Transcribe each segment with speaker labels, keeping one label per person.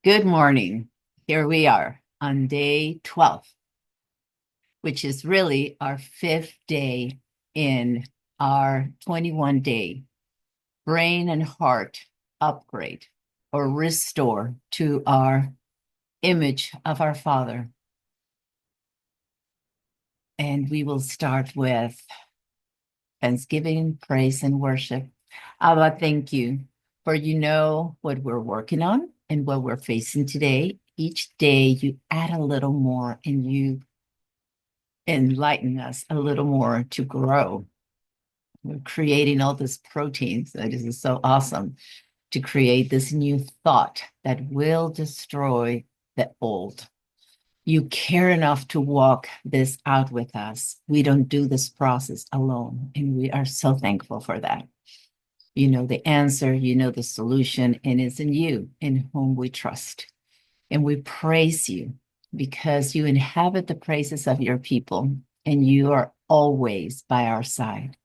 Speaker 1: Good morning. Here we are on day 12, which is really our fifth day in our 21-day brain and heart upgrade or restore to our image of our Father. And we will start with thanksgiving, praise, and worship. Abba, thank you for what we're working on and what we're facing today. Each day you add a little more and you enlighten us a little more to grow. We're creating all this proteins. That is so awesome to create this new thought that will destroy the old. You care enough to walk this out with us. We don't do this process alone, and we are so thankful for that. You know the answer, you know the solution, and it's in you, in whom we trust. And we praise you because you inhabit the praises of your people, and you are always by our side.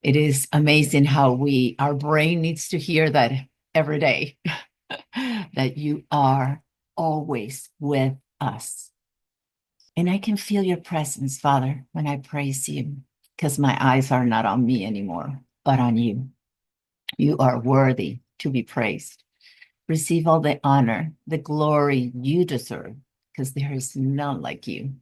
Speaker 1: It is amazing how our brain needs to hear that every day, that you are always with us. And I can feel your presence, Father, when I praise you, because my eyes are not on me anymore, but on you. You are worthy to be praised. Receive all the honor, the glory you deserve, because there is none like you.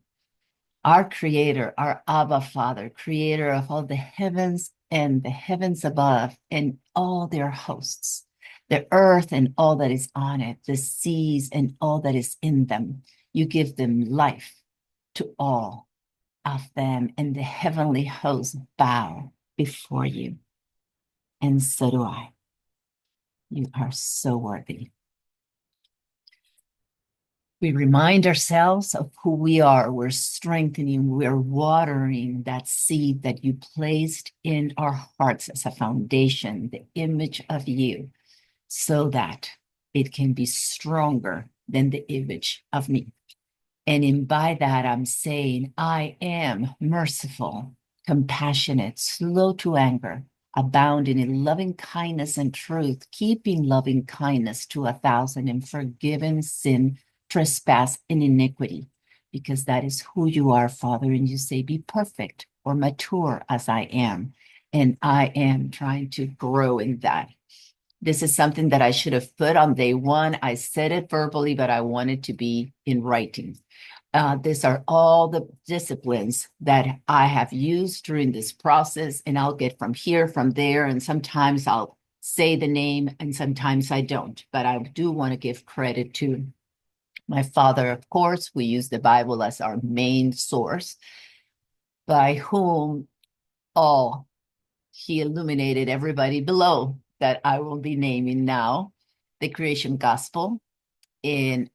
Speaker 1: Our Creator, our Abba Father, Creator of all the heavens and the heavens above and all their hosts, the earth and all that is on it, the seas and all that is in them. You give them life to all of them, and the heavenly hosts bow before you. And so do I. You are so worthy. We remind ourselves of who we are. We're strengthening, we're watering that seed that you placed in our hearts as a foundation, the image of you, so that it can be stronger than the image of me. And by that, I'm saying, I am merciful, compassionate, slow to anger, abounding in loving kindness and truth, keeping loving kindness to 1,000, and forgiving sin, trespass, and iniquity, because that is who you are, Father. And you say, be perfect or mature as I am. And I am trying to grow in that. This is something that I should have put on day one. I said it verbally, but I wanted to be in writing. These are all the disciplines that I have used during this process, and I'll get from here, from there, and sometimes I'll say the name and sometimes I don't. But I do want to give credit to my father, of course. We use the Bible as our main source, by whom all he illuminated everybody below that I will be naming now. The Creation Gospel in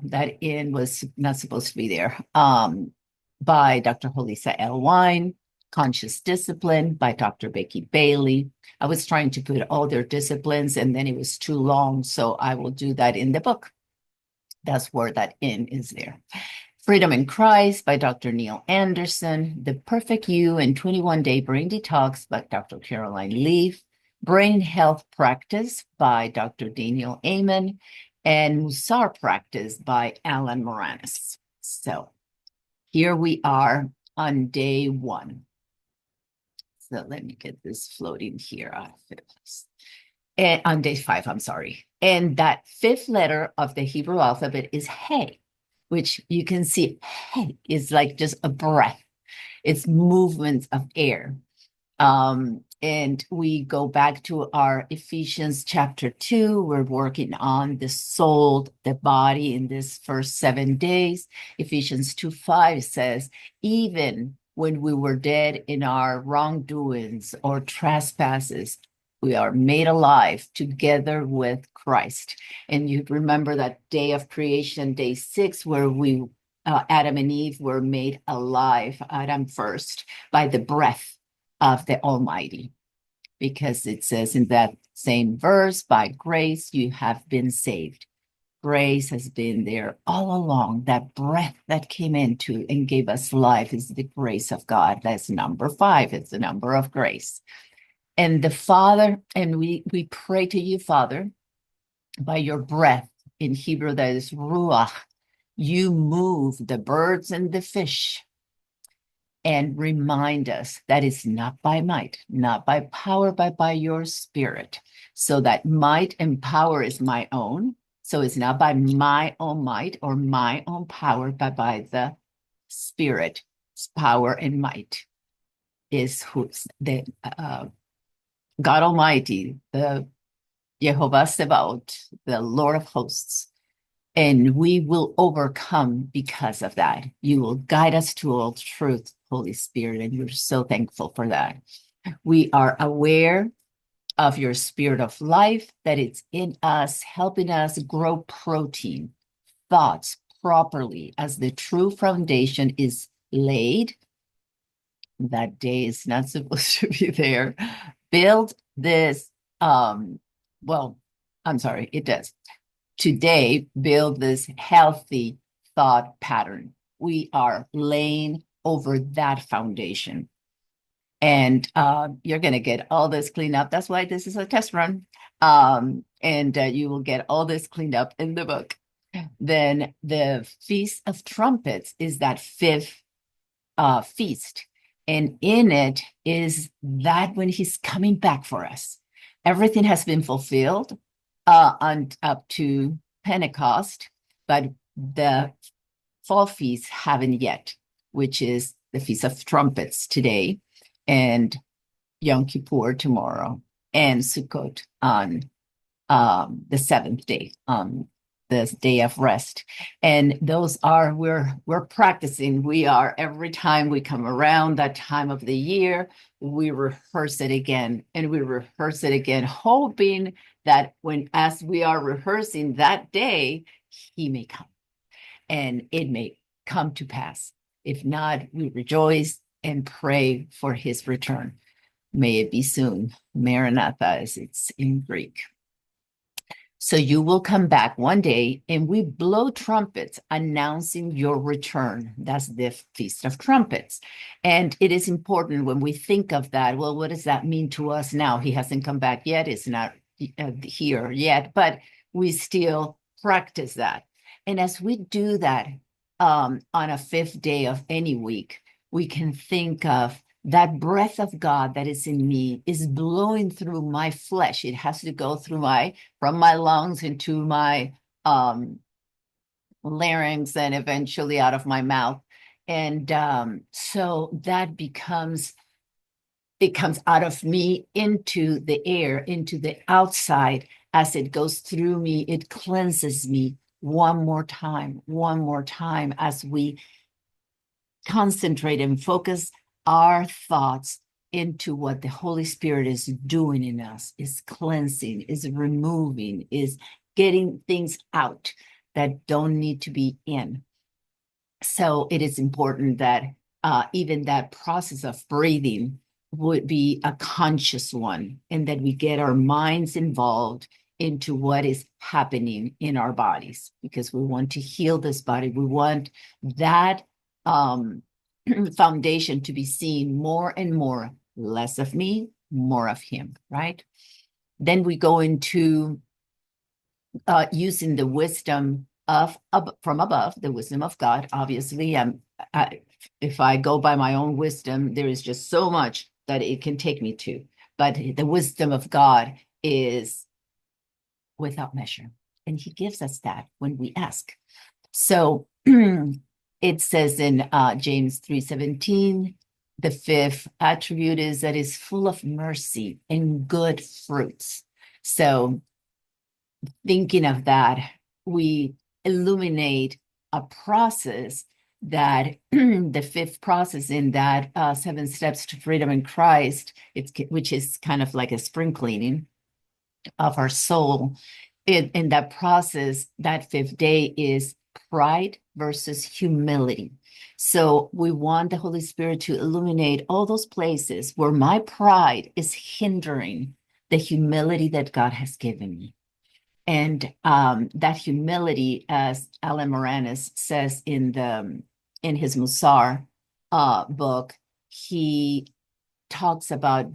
Speaker 1: that in was not supposed to be there. By Dr. Holisa L. Wine, Conscious Discipline by Dr. Becky Bailey. I was trying to put all their disciplines and then it was too long, so I will do that in the book. That's where that in is there. Freedom in Christ by Dr. Neil Anderson, The Perfect You and 21-Day Brain Detox by Dr. Caroline Leaf, Brain Health Practice by Dr. Daniel Amen, and Musar Practice by Alan Moranis. So here we are on day one. So let me get this floating here. And on day 5, I'm sorry. And that fifth letter of the Hebrew alphabet is Hey, which you can see, Hey is like just a breath. It's movements of air. And we go back to our Ephesians chapter 2. We're working on the soul, the body in this first 7 days. Ephesians 2:5 says, even when we were dead in our wrongdoings or trespasses, we are made alive together with Christ. And you remember that day of creation, day 6, where Adam and Eve were made alive, Adam first, by the breath of the Almighty, because it says in that same verse, by grace you have been saved. Grace has been there all along. That breath that came into and gave us life is the grace of God. That's number 5. It's the number of grace. And the Father, and we pray to you, Father, by your breath in Hebrew that is ruach. You move the birds and the fish and remind us that it's not by might, not by power, but by your spirit. So that might and power is my own. So it's not by my own might or my own power, but by the spirit's power and might is who's the God Almighty, the Jehovah Sebaot, the Lord of hosts. And we will overcome because of that. You will guide us to all truth, Holy Spirit, and we're so thankful for that. We are aware of your spirit of life, that it's in us, helping us grow protein, thoughts properly as the true foundation is laid. That day is not supposed to be there. Build this, well, I'm sorry, it does. Today, build this healthy thought pattern. We are laying over that foundation. And you're going to get all this cleaned up. That's why this is a test run. And you will get all this cleaned up in the book. Then the Feast of Trumpets is that fifth feast. And in it is that when he's coming back for us. Everything has been fulfilled up to Pentecost, but the fall feasts haven't yet, which is the Feast of Trumpets today, and Yom Kippur tomorrow, and Sukkot on the seventh day, this day of rest. And those are, we're practicing. We are, every time we come around that time of the year, we rehearse it again, and we rehearse it again, hoping that as we are rehearsing that day, he may come and it may come to pass. If not, we rejoice and pray for his return. May it be soon. Maranatha, as it's in Greek. So you will come back one day and we blow trumpets announcing your return. That's the Feast of Trumpets. And it is important when we think of that. Well, what does that mean to us now? He hasn't come back yet. It's not here yet, but we still practice that. And as we do that on a fifth day of any week, we can think of that breath of God that is in me is blowing through my flesh. It has to go through from my lungs into my larynx and eventually out of my mouth. And so that it comes out of me into the air, into the outside. As it goes through me, it cleanses me one more time, as we concentrate and focus our thoughts into what the Holy Spirit is doing in us, is cleansing, is removing, is getting things out that don't need to be in. So it is important that even that process of breathing would be a conscious one, and that we get our minds involved into what is happening in our bodies, because we want to heal this body. We want that foundation to be seen more and more, less of me, more of him, right? Then we go into using the wisdom from above, the wisdom of God. Obviously, if I go by my own wisdom, there is just so much that it can take me to. But the wisdom of God is without measure, and he gives us that when we ask. So it says in James 3:17, the fifth attribute is that it's full of mercy and good fruits. So thinking of that, we illuminate a process that the fifth process in that 7 steps to freedom in Christ, which is kind of like a spring cleaning of our soul. In that process, that fifth day is pride versus humility. So we want the Holy Spirit to illuminate all those places where my pride is hindering the humility that God has given me. And that humility, as Alan Moranis says in his Musar book, he talks about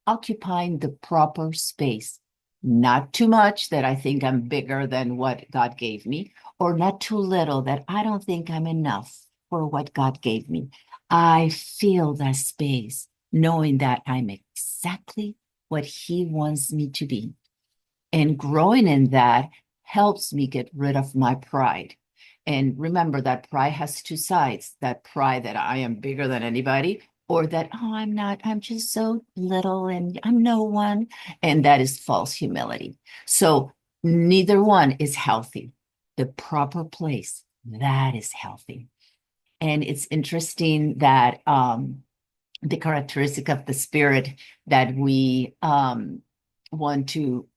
Speaker 1: occupying the proper space Not too much that I think I'm bigger than what God gave me, or not too little that I don't think I'm enough for what God gave me. I feel that space, knowing that I'm exactly what He wants me to be. And growing in that helps me get rid of my pride. And remember that pride has two sides, that pride that I am bigger than anybody, or that, oh, I'm not, I'm just so little and I'm no one. And that is false humility. So neither one is healthy. The proper place, that is healthy. And it's interesting that the characteristic of the spirit that we want to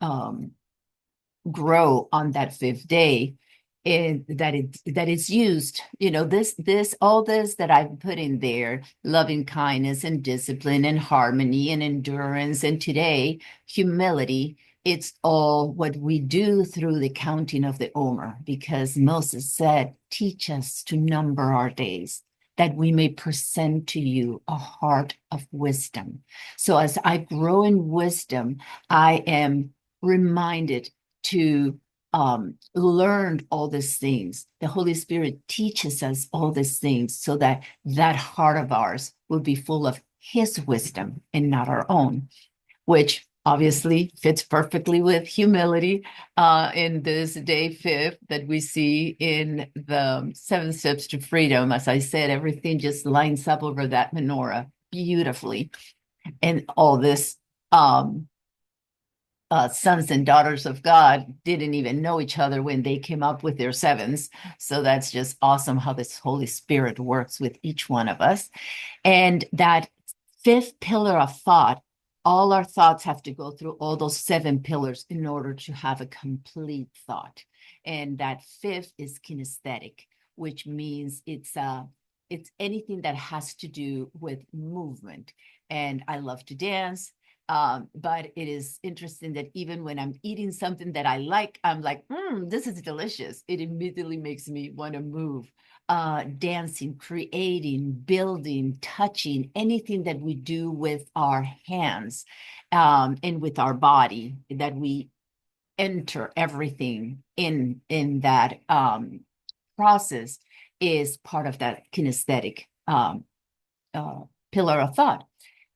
Speaker 1: um, grow on that fifth day, that it's used, this all this that I've put in there, loving kindness and discipline and harmony and endurance, and today humility. It's all what we do through the counting of the Omer, because Moses said, teach us to number our days, that we may present to you a heart of wisdom. So as I grow in wisdom, I am reminded to learn all these things. The Holy Spirit teaches us all these things so that that heart of ours will be full of His wisdom and not our own, which obviously fits perfectly with humility in this day fifth that we see in the 7 steps to freedom. As I said, everything just lines up over that menorah beautifully. And all this sons and daughters of God didn't even know each other when they came up with their sevens. So that's just awesome how this Holy Spirit works with each one of us. And that fifth pillar of thought, all our thoughts have to go through all those 7 pillars in order to have a complete thought. And that fifth is kinesthetic, which means it's anything that has to do with movement. And I love to dance. But it is interesting that even when I'm eating something that I like, I'm like, this is delicious. It immediately makes me want to move. Dancing, creating, building, touching, anything that we do with our hands and with our body, that we enter everything in that process, is part of that kinesthetic pillar of thought.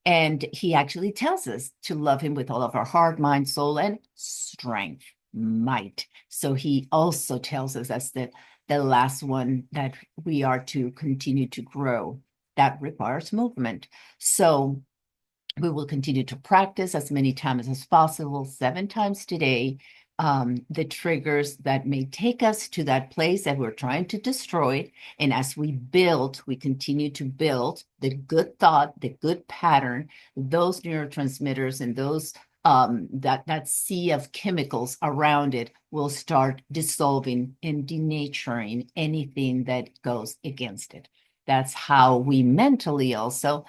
Speaker 1: And He actually tells us to love Him with all of our heart, mind, soul, and strength, might. So He also tells us that's the last one, that we are to continue to grow. That requires movement. So we will continue to practice as many times as possible, 7 times today, the triggers that may take us to that place that we're trying to destroy. And as we build, we continue to build the good thought, the good pattern, those neurotransmitters and those that sea of chemicals around it will start dissolving and denaturing anything that goes against it. That's how we mentally also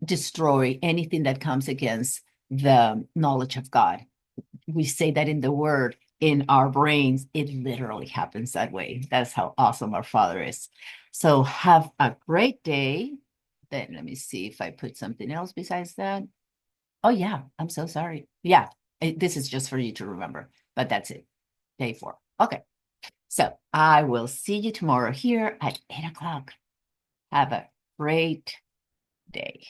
Speaker 1: destroy anything that comes against the knowledge of God. We say that in the word, in our brains, it literally happens that way. That's how awesome our Father is. So have a great day. Then let me see if I put something else besides that. Oh, yeah, I'm so sorry. Yeah, this is just for you to remember, but that's it. Day 4. Okay. So I will see you tomorrow here at 8 o'clock. Have a great day.